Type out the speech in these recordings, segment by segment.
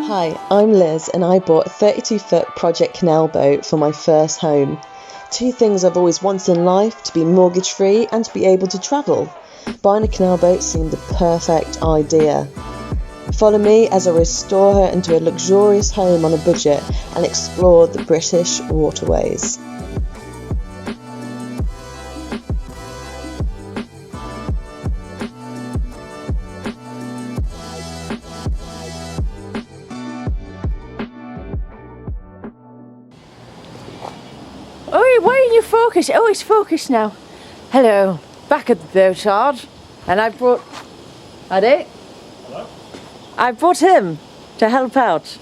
Hi, I'm Liz and I bought a 32-foot Project Canal boat for my first home. Two things I've always wanted in life: to be mortgage free and to be able to travel. Buying a canal boat seemed the perfect idea. Follow me as I restore her into a luxurious home on a budget and explore the British waterways. Oh, why are you focused? Oh, it's focused now. Hello, back at the boat yard, and I brought... Addy? Hello? I brought him to help out.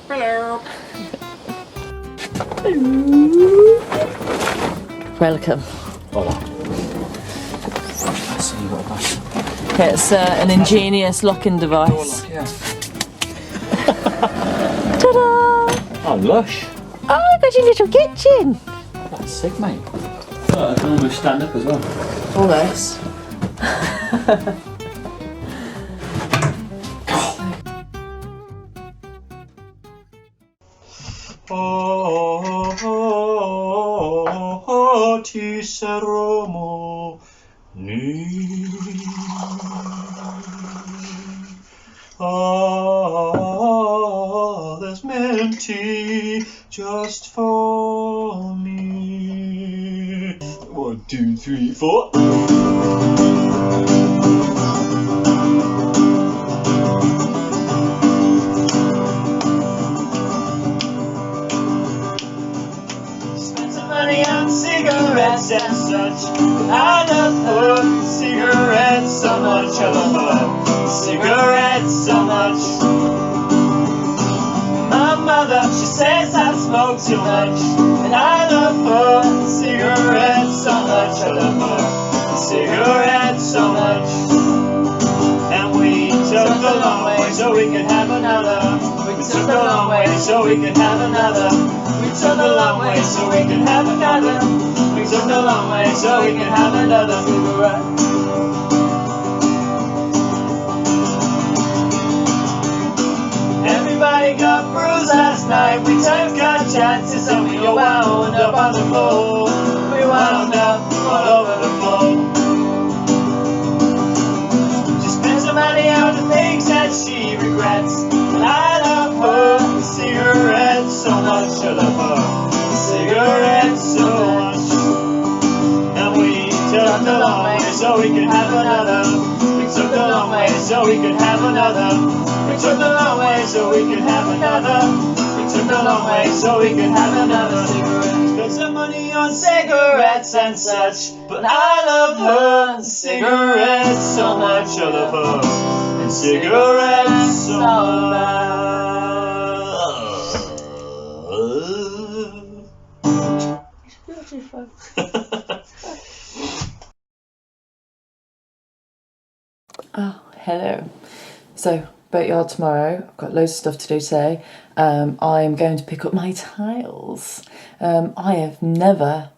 Hello. Welcome. Hola. I see what that's. It's an ingenious locking device. Yeah. Ta-da! Oh, lush. Oh, I got your little kitchen. That's sick, mate. Oh, I can almost stand up as well. Almost. Ti saremo ni. There's minty just for me. 1, 2, 3, 4. Spend some money on cigarettes and such. I love her cigarettes so much. I love her cigarettes so much. My mother, she says I smoke too much, and I love her cigarettes so much. I love her cigarettes so much. And we took the long way so we could have another. We took the long way so we could have another. We took the long way so we could have another. We took the long way so we could have another cigarette. Everybody got bruised last night. We took our chances and we wound up on the floor. We wound up all over the floor. She spends her money on the things that she regrets. And I love her cigarettes so much. I love her cigarettes so much. And we took the long way so we could have another. We took the long way so we could have another. We took the long way so we could have another. We took the long way so we could have another cigarette. Spent some money on cigarettes and such, but I love her cigarettes so much. I love her and cigarettes so much. Oh, hello. So, boatyard tomorrow. I've got loads of stuff to do today. I'm going to pick up my tiles. I have never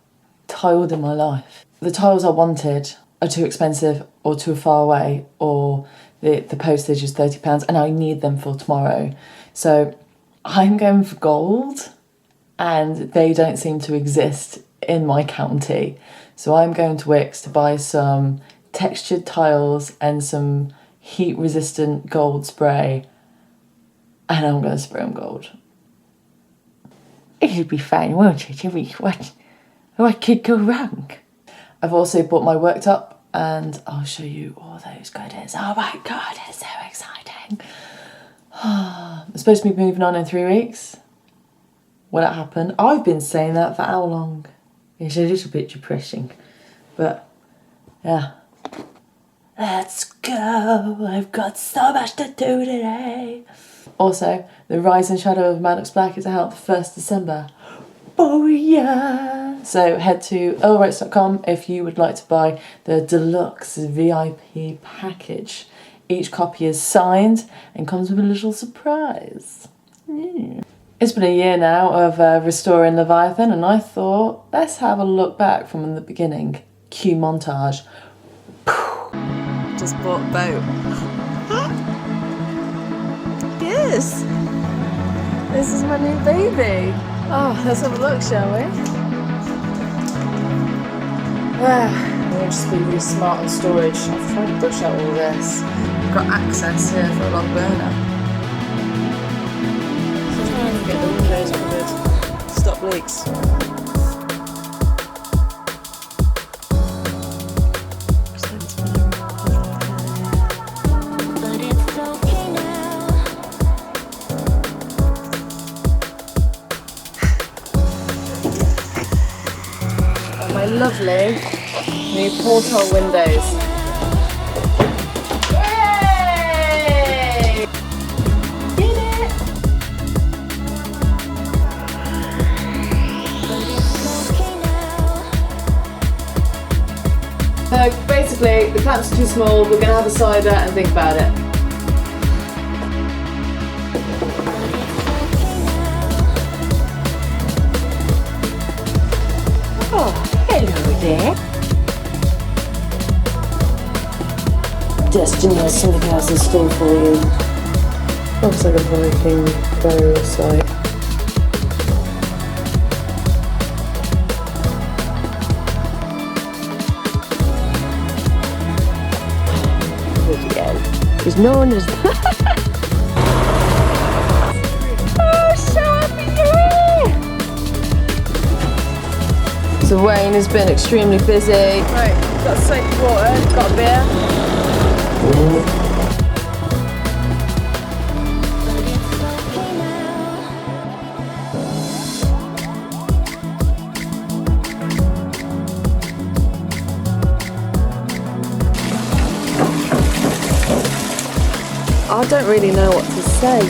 tiled in my life. The tiles I wanted are too expensive or too far away, or the postage is £30 and I need them for tomorrow. So I'm going for gold, and they don't seem to exist in my county. So I'm going to Wicks to buy some textured tiles and some heat resistant gold spray, and I'm going to spray them gold. It'll be fine, won't it? What could go wrong? I've also bought my worktop and I'll show you all those goodies. Oh my god, it's so exciting. I'm supposed to be moving on in 3 weeks. Will it happen? I've been saying that for how long? It's a little bit depressing, but yeah. Let's go, I've got so much to do today. Also, The Rise and Shadow of Maddox Black is out the 1st December. Oh yeah! So head to earlrights.com if you would like to buy the deluxe VIP package. Each copy is signed and comes with a little surprise. Yeah. It's been a year now of restoring Leviathan, and I thought, let's have a look back from the beginning. Cue montage. Just bought a boat. Yes. This is my new baby. Oh, let's have a look, shall we? We'll just be really smart on storage. I've tried to brush out all this. I've got access here for a log burner. So trying to get the windows covered. Stop leaks. My lovely new porthole windows. Yay! Did it! So basically, the clamps are too small. We're gonna have a cider and think about it. Oh, hello there. Destiny has something else in store for you. Looks like a Viking burial site. He's known as oh, so happy you're here! So Wayne has been extremely busy. Right, got soap water, got a beer. I don't really know what to say.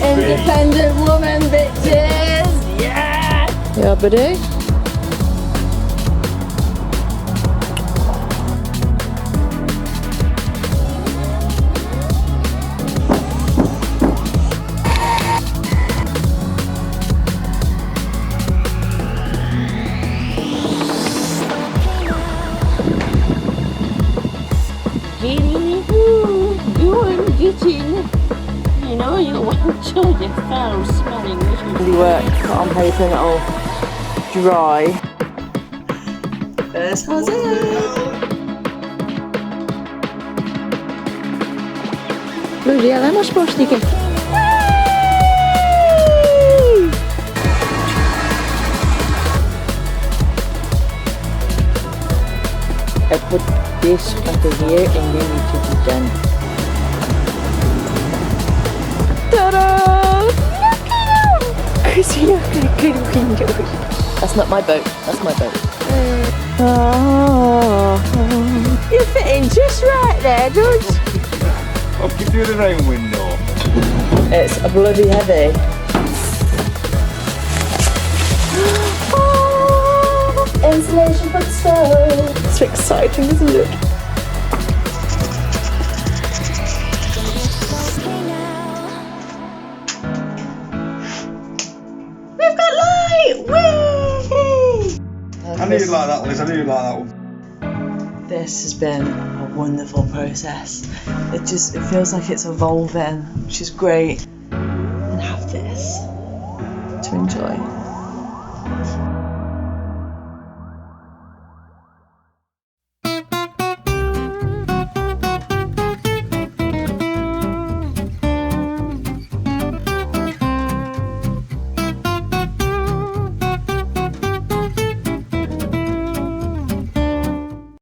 Independent woman, bitches! Yeah! Yeah, buddy? Getting, you know, you want to the foul smelling little Work, but I'm hoping it'll dry. There's Hosea. Bloody hell, how am I supposed to get? I put this under here and then it will be done. Ta-da! Look at him! Crazy, look at a good window. That's not my boat, that's my boat. You're fitting just right there, don't you? What can you do the rain window? It's a bloody heavy. Oh, insulation for the stove. It's exciting, isn't it? I knew you'd like that, Liz. I knew you'd like that one. This has been a wonderful process. It feels like it's evolving, which is great. And have this to enjoy.